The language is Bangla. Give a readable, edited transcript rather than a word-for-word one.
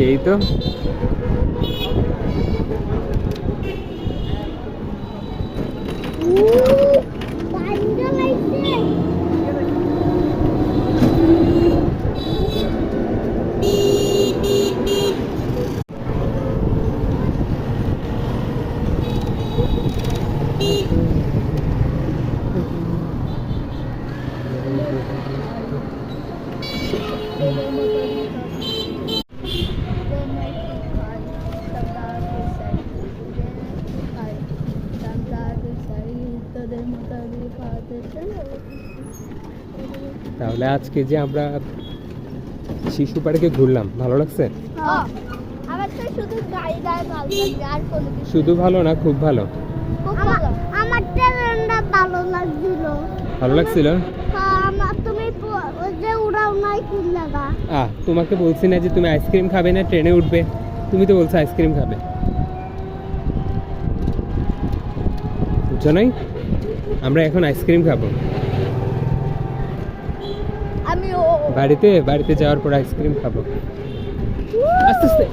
সেই তো। তাহলে আজকে যে আমরা শিশু পার্কে ঘুরলাম, ভালো লাগছে? আমার তো শুধু গাড়িটাই ভালো লাগছে, আর কোনো কিছু শুধু ভালো না, খুব ভালো। আমার ট্রেনটা ভালো লাগছিল। ভালো লাগছিল? আমার তুমি যে উড়াও নাই কি লাগা? তোমাকে বলছি না যে তুমি আইসক্রিম খাবে না, ট্রেনে উঠবে? তুমি তো বলছো আইসক্রিম খাবে, বুঝছো নাই? আমরা এখন আইসক্রিম খাবো। আমি বাড়িতে যাওয়ার পর আইসক্রিম খাবো। আস্তে আস্তে।